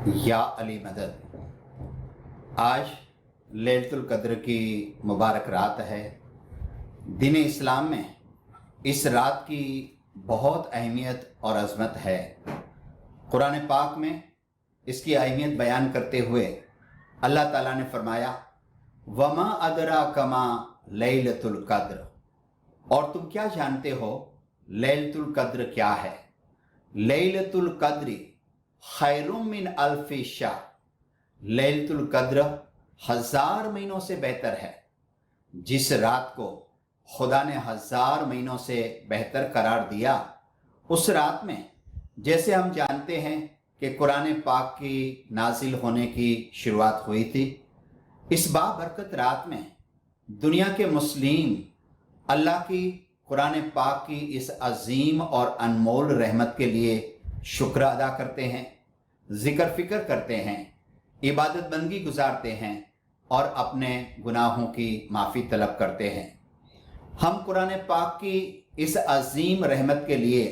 या अली मदद। आज लैलतुल कद्र की मुबारक रात है। दिन इस्लाम में इस रात की बहुत अहमियत और अज़मत है। कुरान पाक में इसकी अहमियत बयान करते हुए अल्लाह ताला ने फरमाया, वमा अदरा कमा लैलतुल कद्र, और तुम क्या जानते हो लैलतुल कद्र क्या है। लैलतुल कद्री खैरुम मिन अल्फि शहर, लैलतुल कद्र 1000 महीनों से बेहतर है। जिस रात को खुदा ने 1000 महीनों से बेहतर करार दिया, उस रात में जैसे हम जानते हैं कि कुरान पाक की नाजिल होने की शुरुआत हुई थी, इस बाबरकत रात में दुनिया के मुस्लिम अल्लाह की कुरान पाक की इस अजीम और अनमोल रहमत के लिए शुक्र अदा करते हैं, जिक्र फिक्र करते हैं, इबादत बंदगी गुजारते हैं और अपने गुनाहों की माफ़ी तलब करते हैं। हम कुरान पाक की इस अजीम रहमत के लिए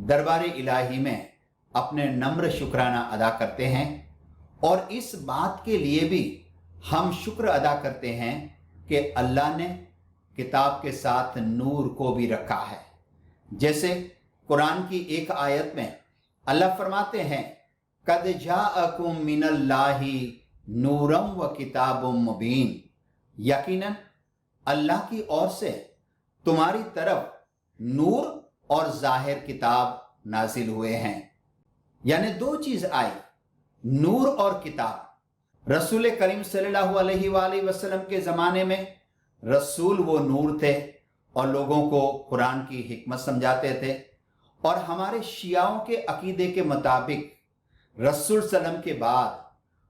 दरबार इलाही में अपने नम्र शुक्राना अदा करते हैं और इस बात के लिए भी हम शुक्र अदा करते हैं कि अल्लाह ने किताब के साथ नूर को भी रखा है। जैसे कुरान की एक आयत में अल्लाह फरमाते हैं, कद जाअकुम मिनल्लाहि नूरम व किताबुम मुबीन, यकीनन अल्लाह की ओर से तुम्हारी तरफ नूर और जाहिर किताब नाजिल हुए हैं। यानी दो चीज आई, नूर और किताब। रसूल करीम सल्लल्लाहु अलैहि वसल्लम के ज़माने में रसूल वो नूर थे और लोगों को कुरान की हिकमत समझाते थे, और हमारे शियाओं के अकीदे के मुताबिक रसूल सल्लम के बाद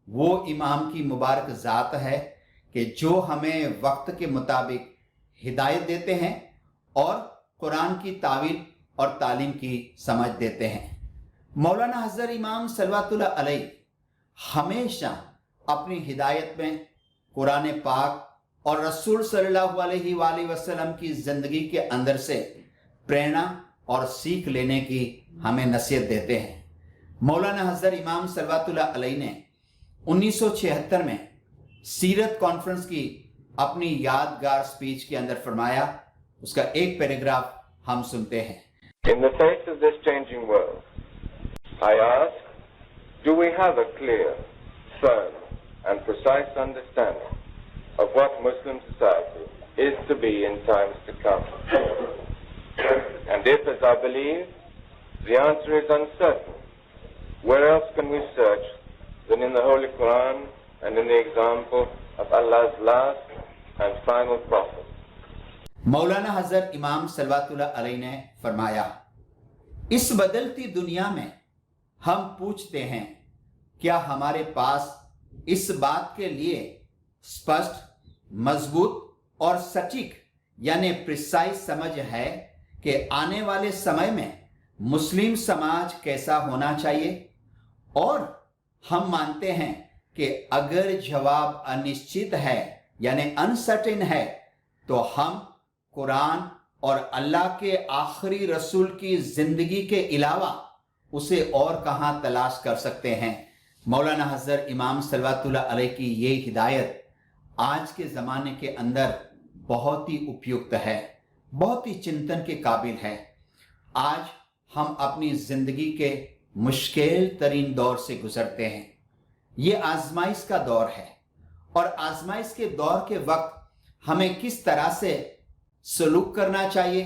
वो इमाम की मुबारक ज़ात है कि जो हमें वक्त के मुताबिक हिदायत देते हैं और कुरान की तावील और तालीम की समझ देते हैं। मौलाना हज़रत इमाम सल्लल्लाहु अलैहि हमेशा अपनी हिदायत में कुरान पाक और रसूल सल्लल्लाहु अलैहि वसल्लम की ज़िंदगी के अंदर से प्रेरणा और सीख लेने की हमें नसीहत देते हैं। मौलाना हज़रत इमाम सल्लल्लाहु अलैहि ने 1976 में सीरत कॉन्फ्रेंस की अपनी यादगार स्पीच के अंदर फरमाया, उसका एक पैराग्राफ हम सुनते हैं। In the face of this changing world, I ask, do we have a clear, firm and precise understanding of what Muslim society is to be in times to come? And if, as I believe, the answer is uncertain, where else can we search than in the Holy Quran and in the example of Allah's last and final prophet? मौलाना हज़रत इमाम सल्लल्लाहु अलैहि ने फरमाया, इस बदलती दुनिया में हम पूछते हैं, क्या हमारे पास इस बात के लिए स्पष्ट, मजबूत और सटीक यानी प्रिसाइज समझ है कि आने वाले समय में मुस्लिम समाज कैसा होना चाहिए? और हम मानते हैं कि अगर जवाब अनिश्चित है यानी अनसर्टेन है, तो हम कुरान और अल्लाह के आखिरी रसूल की जिंदगी के अलावा उसे और कहां तलाश कर सकते हैं। मौलाना हज़रत इमाम सल्लल्लाहु अलैहि की ये हिदायत आज के ज़माने के अंदर बहुत ही उपयुक्त है, बहुत ही चिंतन के काबिल है। आज हम अपनी ज़िंदगी के मुश्किल तरीन दौर से गुजरते हैं। ये आजमाइश का दौर है और आजमाइश के दौर के वक्त हमें किस तरह से सलूक करना चाहिए,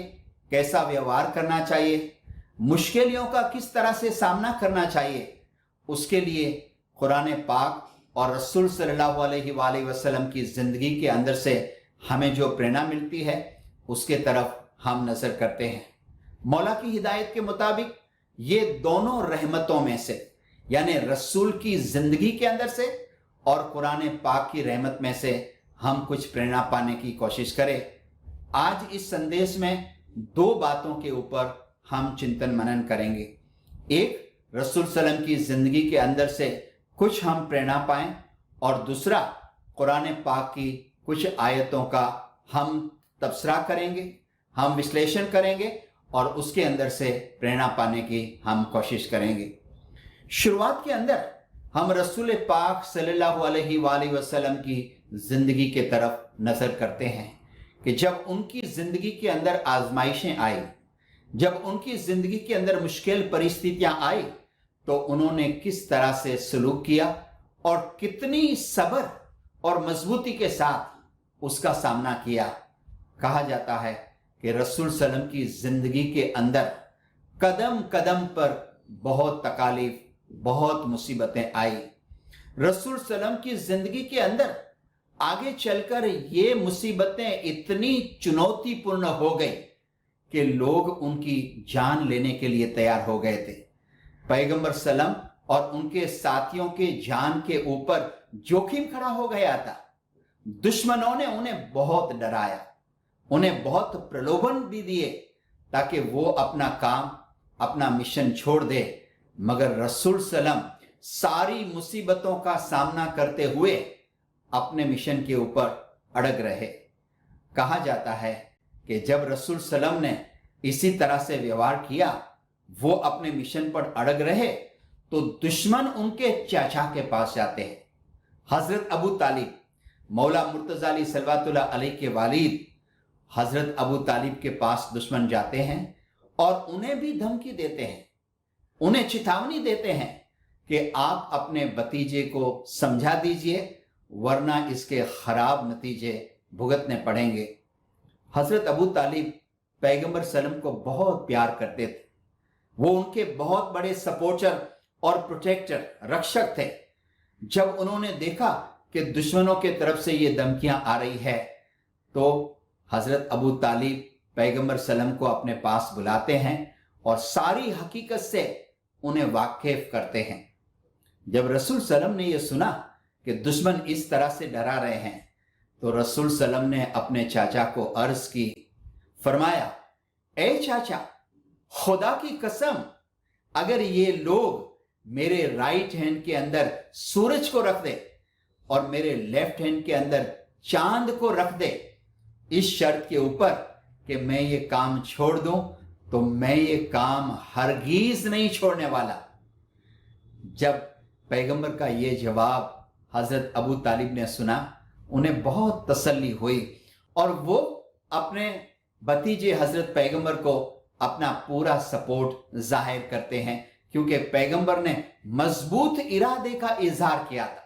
कैसा व्यवहार करना चाहिए, मुश्किलों का किस तरह से सामना करना चाहिए, उसके लिए कुरान पाक और रसूल सल्लल्लाहु अलैहि वसल्लम की ज़िंदगी के अंदर से हमें जो प्रेरणा मिलती है उसके तरफ हम नज़र करते हैं। मौला की हिदायत के मुताबिक ये दोनों रहमतों में से यानी रसूल की ज़िंदगी के अंदर से और कुरान पाक की रहमत में से हम कुछ प्रेरणा पाने की कोशिश करें। आज इस संदेश में दो बातों के ऊपर हम चिंतन मनन करेंगे। एक, रसूल सल्लम की ज़िंदगी के अंदर से कुछ हम प्रेरणा पाएं, और दूसरा, कुरान पाक की कुछ आयतों का हम तबसरा करेंगे, हम विश्लेषण करेंगे और उसके अंदर से प्रेरणा पाने की हम कोशिश करेंगे। शुरुआत के अंदर हम रसूल पाक सल्लल्लाहु अलैहि वसल्लम की जिंदगी के तरफ नजर करते हैं कि जब उनकी जिंदगी के अंदर आजमाइशें आई, जब उनकी जिंदगी के अंदर मुश्किल परिस्थितियां आई, तो उन्होंने किस तरह से सलूक किया और कितनी सब्र और मजबूती के साथ उसका सामना किया। कहा जाता है कि रसूल सल्लम की जिंदगी के अंदर कदम कदम पर बहुत तकालीफ, बहुत मुसीबतें आई। रसूल सल्लम की जिंदगी के अंदर आगे चलकर ये मुसीबतें इतनी चुनौतीपूर्ण हो गई कि लोग उनकी जान लेने के लिए तैयार हो गए थे। पैगंबर सल्लम और उनके साथियों के जान के ऊपर जोखिम खड़ा हो गया था। दुश्मनों ने उन्हें बहुत डराया, उन्हें बहुत प्रलोभन भी दिए ताकि वो अपना काम, अपना मिशन छोड़ दे। मगर रसूल सल्लम सारी मुसीबतों का सामना करते हुए अपने मिशन के ऊपर अड़ग रहे। कहा जाता है कि जब रसूल सल्लम ने इसी तरह से व्यवहार किया, वो अपने मिशन पर अड़ग रहे, तो दुश्मन उनके चाचा के पास जाते हैं। हजरत अबू तालिब, मौला मुर्तजा अली सल्लल्लाहु अलैहि के वालिद हजरत अबू तालिब के पास दुश्मन जाते हैं और उन्हें भी धमकी देते हैं, उन्हें चेतावनी देते हैं कि आप अपने भतीजे को समझा दीजिए, वरना इसके खराब नतीजे भुगतने पड़ेंगे। हजरत अबू तालिब पैगंबर सल्लम को बहुत प्यार करते थे। वो उनके बहुत बड़े सपोर्टर और प्रोटेक्टर, रक्षक थे। जब उन्होंने देखा कि दुश्मनों के तरफ से ये धमकियां आ रही है, तो हजरत अबू तालिब पैगंबर सल्लम को अपने पास बुलाते हैं और सारी हकीकत से उन्हें वाकिफ करते हैं। जब रसूल सल्लम ने यह सुना कि दुश्मन इस तरह से डरा रहे हैं, तो रसूल सल्लम ने अपने चाचा को अर्ज की, फरमाया, ए चाचा, खुदा की कसम, अगर ये लोग मेरे राइट हैंड के अंदर सूरज को रख दे और मेरे लेफ्ट हैंड के अंदर चांद को रख दे, इस शर्त के ऊपर कि मैं ये काम छोड़ दूं, तो मैं ये काम हरगिज नहीं छोड़ने वाला। जब पैगंबर का ये जवाब हजरत अबू तालिब ने सुना, उन्हें बहुत तसल्ली हुई और वो अपने भतीजे हजरत पैगंबर को अपना पूरा सपोर्ट जाहिर करते हैं, क्योंकि पैगंबर ने मजबूत इरादे का इजहार किया था,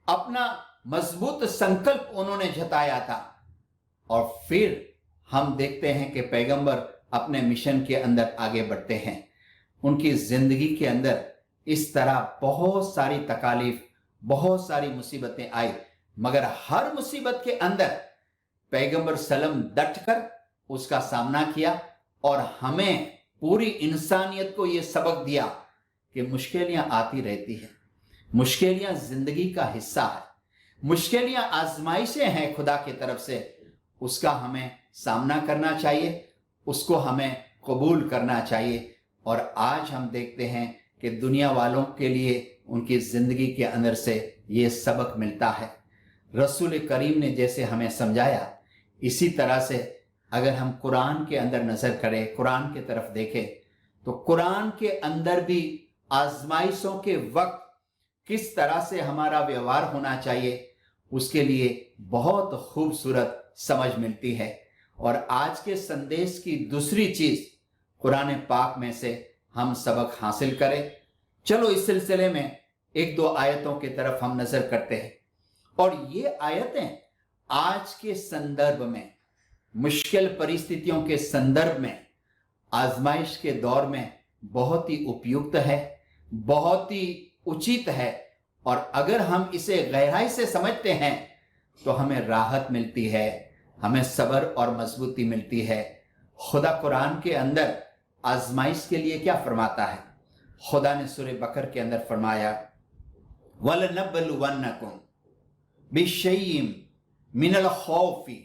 अपना मजबूत संकल्प उन्होंने जताया था। और फिर हम देखते हैं कि पैगंबर अपने मिशन के अंदर आगे बढ़ते हैं। उनकी जिंदगी के अंदर इस तरह बहुत सारी तकालीफ, बहुत सारी मुसीबतें आई, मगर हर मुसीबत के अंदर पैगंबर सल्लम डटकर उसका सामना किया और हमें, पूरी इंसानियत को यह सबक दिया कि मुश्किलें आती रहती हैं, मुश्किलें जिंदगी का हिस्सा है, मुश्किलें आजमाइशें हैं खुदा की तरफ से, उसका हमें सामना करना चाहिए, उसको हमें कबूल करना चाहिए। और आज हम देखते हैं कि दुनिया वालों के लिए उनकी जिंदगी के अंदर से ये सबक मिलता है। रसूल करीम ने जैसे हमें समझाया, इसी तरह से अगर हम कुरान के अंदर नजर करें, कुरान की तरफ देखें, तो कुरान के अंदर भी आजमाइशों के वक्त किस तरह से हमारा व्यवहार होना चाहिए, उसके लिए बहुत खूबसूरत समझ मिलती है। और आज के संदेश की दूसरी चीज, कुरान पाक में से हम सबक हासिल करें। चलो इस सिलसिले में एक दो आयतों की तरफ हम नजर करते हैं। और ये आयतें आज के संदर्भ में, मुश्किल परिस्थितियों के संदर्भ में, आजमाइश के दौर में बहुत ही उपयुक्त है, बहुत ही उचित है। और अगर हम इसे गहराई से समझते हैं तो हमें राहत मिलती है, हमें सब्र और मजबूती मिलती है। खुदा कुरान के अंदर आजमाइश के लिए क्या फरमाता है? खुदा ने सूरह बकर के अंदर फरमाया, वलनबलुवन्नकुम बिशैइन मिनल खौफि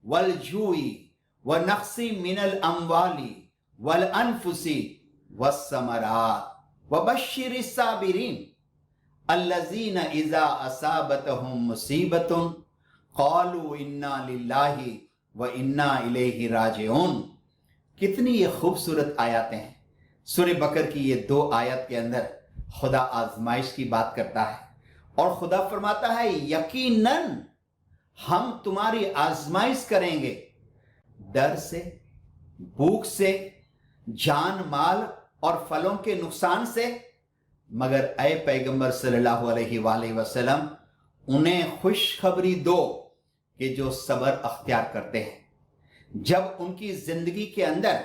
वल जूई व नक्सी मिनल अमवाली वल अनफुसी वस्समरात व बश्शिरिस साबिरीन अल्लज़ीना इज़ा असाबतहुम मुसीबतुन क़ालू इन्ना लिल्लाहि व इन्ना इलैहि राजिऊन। कितनी ये खूबसूरत आयतें हैं। सूरह बकर की ये दो आयत के अंदर خدا آزمائش کی بات کرتا ہے اور خدا فرماتا ہے یقیناً ہم تمہاری آزمائش کریں گے، ڈر سے، بھوک سے، جان مال اور پھلوں کے نقصان سے، مگر اے پیغمبر صلی اللہ علیہ وآلہ وسلم انہیں خوشخبری دو کہ جو صبر اختیار کرتے ہیں، جب ان کی زندگی کے اندر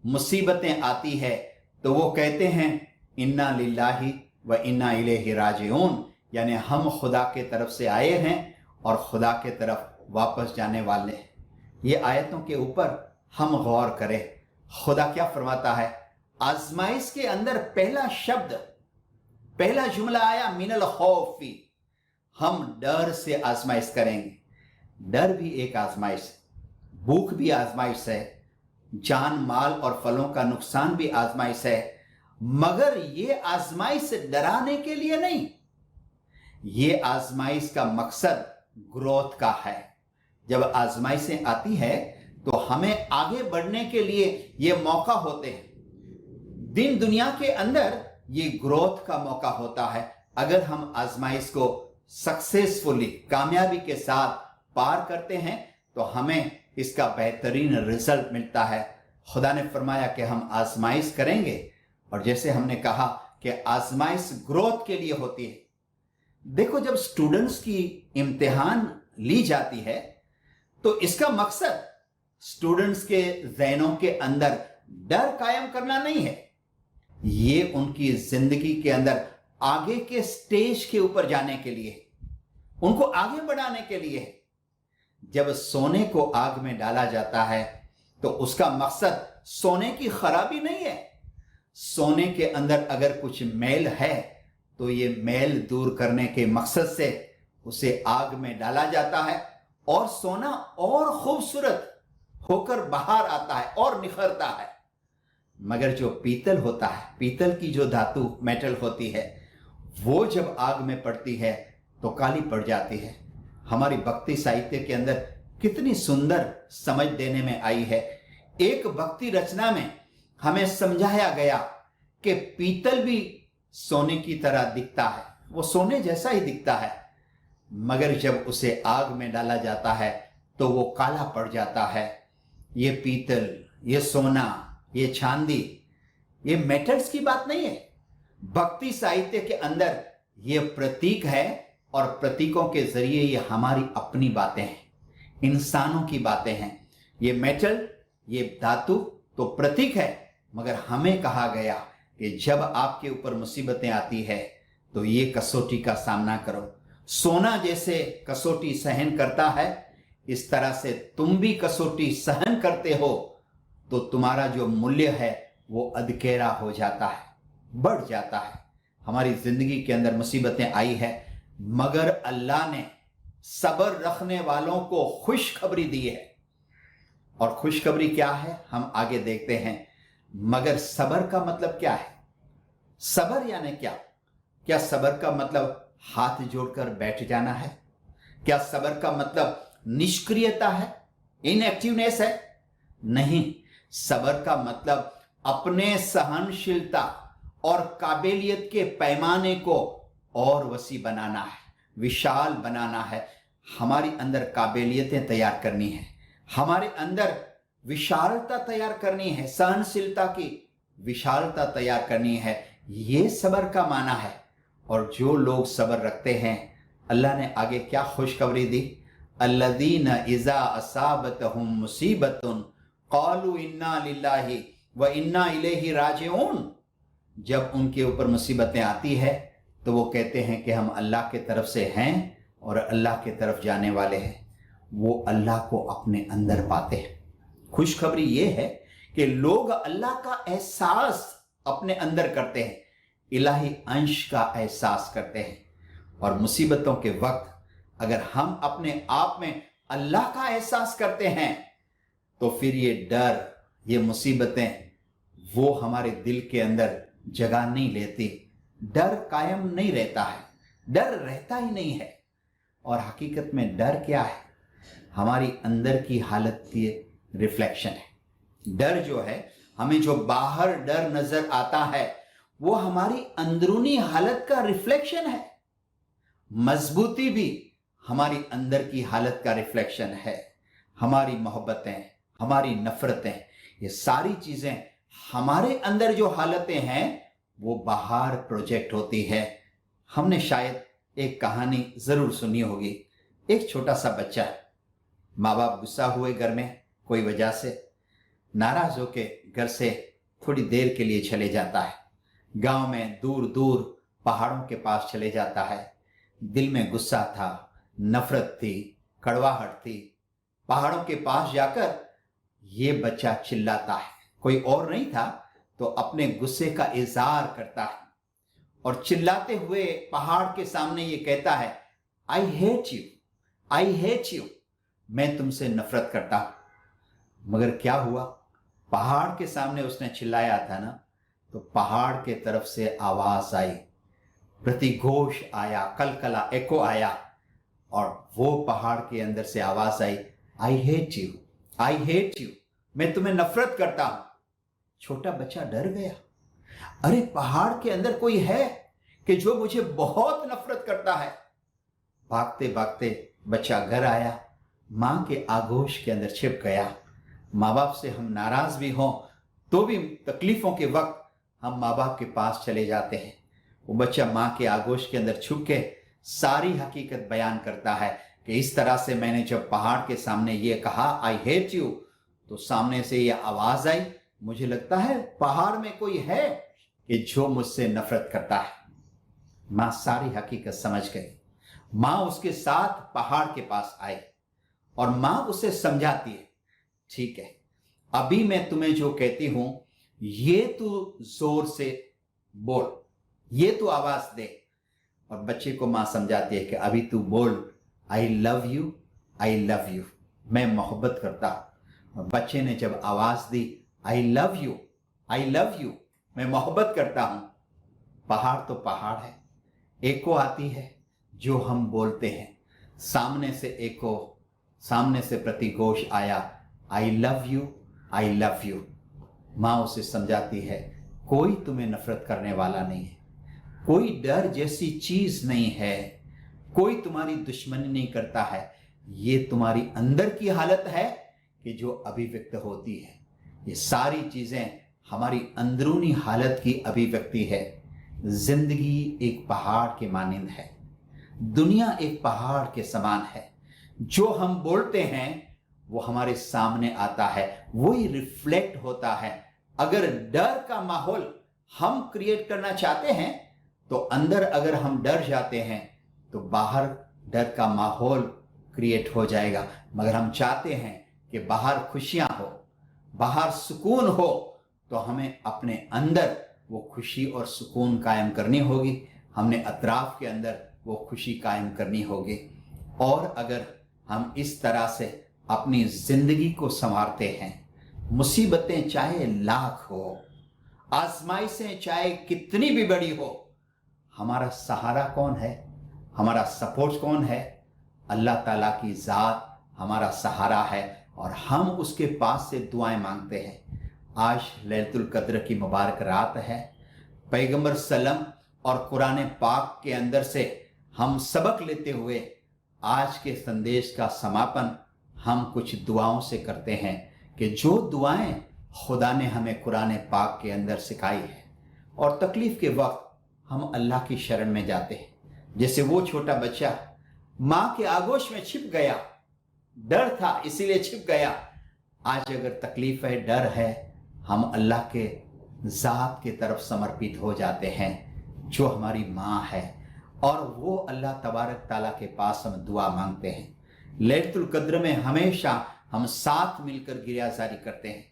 مصیبتیں آتی ہے تو وہ کہتے ہیں انا للہ و انا الیہ راجعون، یعنی ہم خدا کے طرف سے آئے ہیں اور خدا کے طرف واپس جانے والے ہیں۔ یہ آیتوں کے اوپر ہم غور کریں، خدا کیا فرماتا ہے؟ آزمائش کے اندر پہلا شبد، پہلا جملہ آیا من الخوف، ہم ڈر سے آزمائش کریں گے۔ ڈر بھی ایک آزمائش ہے، بھوک بھی آزمائش ہے، جان مال اور پھلوں کا نقصان بھی آزمائش ہے، مگر یہ آزمائش ڈرانے کے لیے نہیں، یہ آزمائش کا مقصد گروتھ کا ہے۔ جب آزمائشیں آتی ہے تو ہمیں آگے بڑھنے کے لیے یہ موقع ہوتے ہیں۔ دین دنیا کے اندر یہ گروتھ کا موقع ہوتا ہے۔ اگر ہم آزمائش کو سکسیسفلی، کامیابی کے ساتھ پار کرتے ہیں تو ہمیں اس کا بہترین رزلٹ ملتا ہے۔ خدا نے فرمایا کہ ہم آزمائش کریں گے، اور جیسے ہم نے کہا کہ آزمائش گروتھ کے لیے ہوتی ہے۔ دیکھو جب سٹوڈنٹس کی امتحان لی جاتی ہے تو اس کا مقصد سٹوڈنٹس کے ذہنوں کے اندر ڈر قائم کرنا نہیں ہے، یہ ان کی زندگی کے اندر آگے کے سٹیج کے اوپر جانے کے لیے، ان کو آگے بڑھانے کے لیے ہے۔ جب سونے کو آگ میں ڈالا جاتا ہے تو اس کا مقصد سونے کی خرابی نہیں ہے، سونے کے اندر اگر کچھ میل ہے تو یہ میل دور کرنے کے مقصد سے اسے آگ میں ڈالا جاتا ہے، اور سونا اور خوبصورت ہو کر باہر آتا ہے اور نکھرتا ہے۔ مگر جو پیتل ہوتا ہے، پیتل کی جو دھاتو میٹل ہوتی ہے، وہ جب آگ میں پڑتی ہے تو کالی پڑ جاتی ہے۔ ہماری بھکتی ساہتیہ کے اندر کتنی سندر سمجھ دینے میں آئی ہے۔ ایک بھکتی رچنا میں ہمیں سمجھایا گیا کہ پیتل بھی سونے کی طرح دکھتا ہے، وہ سونے جیسا ہی دکھتا ہے، مگر جب اسے آگ میں ڈالا جاتا ہے تو وہ کالا پڑ جاتا ہے۔ یہ پیتل، یہ سونا، یہ چاندی، یہ میٹلز کی بات نہیں ہے۔ بھکتی ساہتیہ کے اندر یہ پرتیک ہے، اور پرتیکوں کے ذریعے یہ ہماری اپنی باتیں ہیں، انسانوں کی باتیں ہیں۔ یہ میٹل، یہ دھاتو تو پرتیک ہے، مگر ہمیں کہا گیا کہ جب آپ کے اوپر مصیبتیں آتی ہے تو یہ کسوٹی کا سامنا کرو۔ سونا جیسے کسوٹی سہن کرتا ہے، اس طرح سے تم بھی کسوٹی سہن کرتے ہو تو تمہارا جو مولیہ ہے وہ ادکیرا ہو جاتا ہے، بڑھ جاتا ہے۔ ہماری زندگی کے اندر مصیبتیں آئی ہے، مگر اللہ نے صبر رکھنے والوں کو خوشخبری دی ہے، اور خوشخبری کیا ہے ہم آگے دیکھتے ہیں۔ مگر صبر کا مطلب کیا ہے؟ صبر یعنی کیا صبر کا مطلب ہاتھ جوڑ کر بیٹھ جانا ہے؟ کیا صبر کا مطلب نشکریتا ہے، ان ایکٹیونیس ہے؟ نہیں، صبر کا مطلب اپنے سہنشیلتا اور قابلیت کے پیمانے کو اور وسیع بنانا ہے، وشال بنانا ہے۔ ہماری اندر قابلیتیں تیار کرنی ہے، ہمارے اندر وشالتا تیار کرنی ہے، سہنشیلتا کی وشالتا تیار کرنی ہے، یہ صبر کا معنی ہے۔ اور جو لوگ صبر رکھتے ہیں، اللہ نے آگے کیا خوشخبری دی؟ الذین اذا اصابتہم مصیبت قالوا انا للہ و انا الیہ راجعون، جب ان کے اوپر مصیبتیں آتی ہے تو وہ کہتے ہیں کہ ہم اللہ کے طرف سے ہیں اور اللہ کے طرف جانے والے ہیں، وہ اللہ کو اپنے اندر پاتے ہیں۔ خوشخبری یہ ہے کہ لوگ اللہ کا احساس اپنے اندر کرتے ہیں، الہی انش کا احساس کرتے ہیں، اور مصیبتوں کے وقت اگر ہم اپنے آپ میں اللہ کا احساس کرتے ہیں تو پھر یہ ڈر، یہ مصیبتیں وہ ہمارے دل کے اندر جگہ نہیں لیتی، ڈر قائم نہیں رہتا ہے، ڈر رہتا ہی نہیں ہے۔ اور حقیقت میں ڈر کیا ہے؟ ہماری اندر کی حالت کی ریفلیکشن ہے۔ ڈر جو ہے، ہمیں جو باہر ڈر نظر آتا ہے वो हमारी अंदरूनी हालत का रिफ्लेक्शन है। मजबूती भी हमारी अंदर की हालत का रिफ्लेक्शन है। हमारी मोहब्बतें, हमारी नफरतें, ये सारी चीजें हमारे अंदर जो हालतें हैं वो बाहर प्रोजेक्ट होती है। हमने शायद एक कहानी जरूर सुनी होगी। एक छोटा सा बच्चा, माँ बाप गुस्सा हुए घर में कोई वजह से, नाराज होके घर से थोड़ी देर के लिए चले जाता है। गांव में दूर दूर पहाड़ों के पास चले जाता है। दिल में गुस्सा था, नफरत थी, कड़वाहट थी। पहाड़ों के पास जाकर ये बच्चा चिल्लाता है, कोई और नहीं था तो अपने गुस्से का इजहार करता है और चिल्लाते हुए पहाड़ के सामने ये कहता है, आई hate you, I hate you, मैं तुमसे नफरत करता हूं। मगर क्या हुआ, पहाड़ के सामने उसने चिल्लाया था ना, तो पहाड़ के तरफ से आवाज आई, प्रतिघोष आया, कलकला, एको आया, और वो पहाड़ के अंदर से आवाज आई, I hate you, I hate you, मैं तुम्हें नफरत करता हूं। छोटा बच्चा डर गया, अरे पहाड़ के अंदर कोई है कि जो मुझे बहुत नफरत करता है। भागते भागते बच्चा घर आया, मां के आगोश के अंदर छिप गया। माँ बाप से हम नाराज भी हों तो भी तकलीफों के वक्त हम माँ बाप के पास चले जाते हैं। वो बच्चा माँ के आगोश के अंदर छुप के सारी हकीकत बयान करता है कि इस तरह से मैंने जब पहाड़ के सामने ये कहा, आई हेट यू, तो सामने से ये आवाज आई, मुझे लगता है पहाड़ में कोई है कि जो मुझसे नफरत करता है। माँ सारी हकीकत समझ गई। माँ उसके साथ पहाड़ के पास आई और माँ उसे समझाती है, ठीक है, अभी मैं तुम्हें जो कहती हूं ये तू जोर से बोल, ये तू आवाज दे। और बच्चे को मां समझाती है कि अभी तू बोल, I love you, I love you, मैं मोहब्बत करता हूं। और बच्चे ने जब आवाज दी, I love you, I love you, मैं मोहब्बत करता हूं, पहाड़ तो पहाड़ है, एको आती है जो हम बोलते हैं। सामने से एको, सामने से प्रतिघोष आया, आई love you, I love you. माँ उसे समझाती है, कोई तुम्हें नफरत करने वाला नहीं है, कोई डर जैसी चीज नहीं है, कोई तुम्हारी दुश्मनी नहीं करता है, ये तुम्हारी अंदर की हालत है कि जो अभिव्यक्त होती है। ये सारी चीजें हमारी अंदरूनी हालत की अभिव्यक्ति है। जिंदगी एक पहाड़ के मानिंद है, दुनिया एक पहाड़ के समान है। जो हम बोलते हैं वो हमारे सामने आता है, वही रिफ्लेक्ट होता है। अगर डर का माहौल हम क्रिएट करना चाहते हैं तो अंदर अगर हम डर जाते हैं तो बाहर डर का माहौल क्रिएट हो जाएगा। मगर हम चाहते हैं कि बाहर खुशियां हो, बाहर सुकून हो, तो हमें अपने अंदर वो खुशी और सुकून कायम करनी होगी। हमने अतराफ के अंदर वो खुशी कायम करनी होगी। और अगर हम इस तरह से अपनी जिंदगी को संवारते हैं, मुसीबतें चाहे लाख हो, आजमाइशें चाहे कितनी भी बड़ी हो, हमारा सहारा कौन है, हमारा सपोर्ट कौन है? अल्लाह ताला की जात हमारा सहारा है और हम उसके पास से दुआएं मांगते हैं। आज लैलतुल कद्र की मुबारक रात है। पैगंबर सल्लम और कुरान पाक के अंदर से हम सबक लेते हुए आज के संदेश का समापन हम कुछ दुआओं से करते हैं कि जो दुआएं खुदा ने हमें कुरान पाक के अंदर सिखाई है, और तकलीफ के वक्त हम अल्लाह की शरण में जाते हैं। जैसे वो छोटा बच्चा माँ के आगोश में छिप गया, डर था इसीलिए छिप गया। आज अगर तकलीफ है, डर है, हम अल्लाह के ज़ात की तरफ समर्पित हो जाते हैं जो हमारी माँ है, और वो अल्लाह तबारक ताला के पास हम दुआ मांगते हैं। लैलतुल कद्र में हमेशा हम साथ मिलकर गिरियाजारी करते हैं,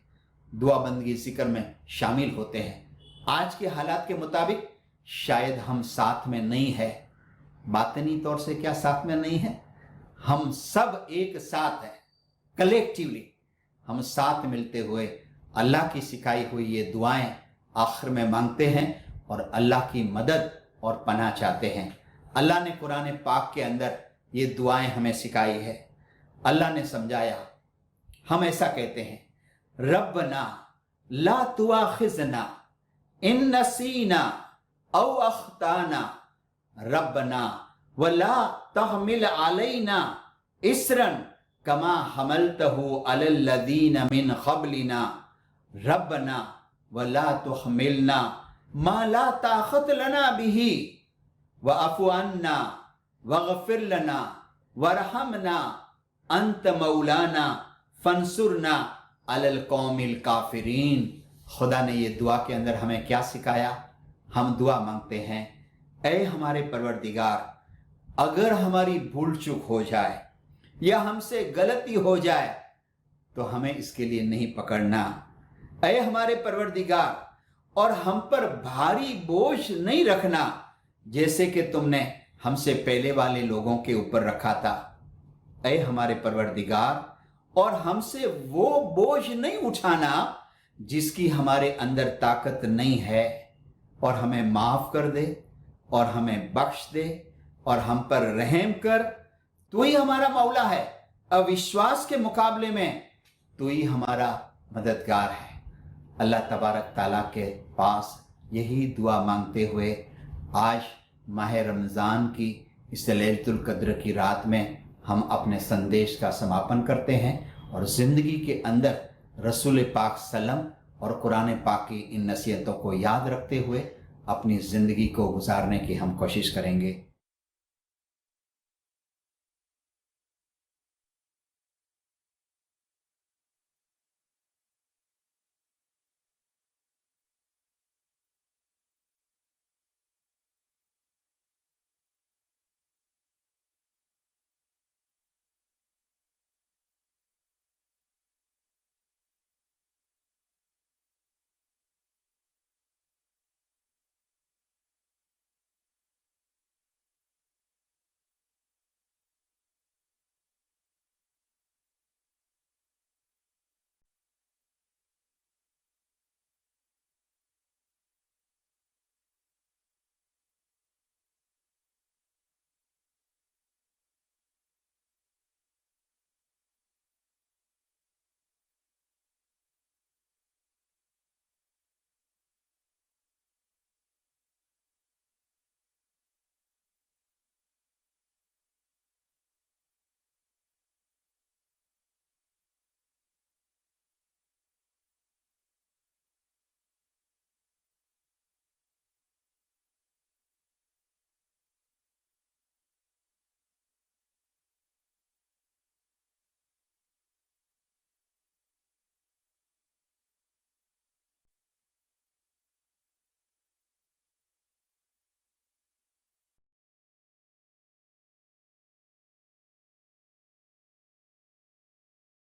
दुआ बंदगी जिक्र में शामिल होते हैं। आज के हालात के मुताबिक शायद हम साथ में नहीं है, बातनी तौर से क्या साथ में नहीं है, हम सब एक साथ हैं, कलेक्टिवली हम साथ मिलते हुए अल्लाह की सिखाई हुई ये दुआएं आखिर में मांगते हैं और अल्लाह की मदद और पनाह चाहते हैं। अल्लाह ने कुरान पाक के अंदर ये दुआएं हमें सिखाई है। अल्लाह ने समझाया, हम ऐसा कहते हैं, रब्बना ला तुआखिजना इन नसीना औ अख्ताना रब्बना वला तहमिल अलैना इसरन कमा हमलतहु अलल लदीन मिन क़ब्लिना रब्बना वला तुहमिलना मा ला ताक़त लना बिही वअफ़ु अन्ना वग़फ़िर लना वरहमना अंत मौलाना फंसुरना अलल कौमिल काफिरीन। खुदा ने ये दुआ के अंदर हमें क्या सिखाया? हम दुआ मांगते हैं, ऐ हमारे परवरदिगार, अगर हमारी भूल चूक हो जाए या हमसे गलती हो जाए तो हमें इसके लिए नहीं पकड़ना। ऐ हमारे परवरदिगार, और हम पर भारी बोझ नहीं रखना जैसे कि तुमने हमसे पहले वाले लोगों के ऊपर रखा था। ऐ हमारे परवरदिगार, और हमसे वो बोझ नहीं उठाना जिसकी हमारे अंदर ताकत नहीं है, और हमें माफ कर दे और हमें बख्श दे और हम पर रहम कर। तू ही हमारा मौला है, अविश्वास के मुकाबले में तू ही हमारा मददगार है। अल्लाह तबारक ताला के पास यही दुआ मांगते हुए आज माह रमज़ान की इस लैलतुल क़द्र की रात में हम अपने संदेश का समापन करते हैं और ज़िंदगी के अंदर रसूल पाक सल्लम और कुरान पाक की इन नसीहतों को याद रखते हुए अपनी ज़िंदगी को गुजारने की हम कोशिश करेंगे।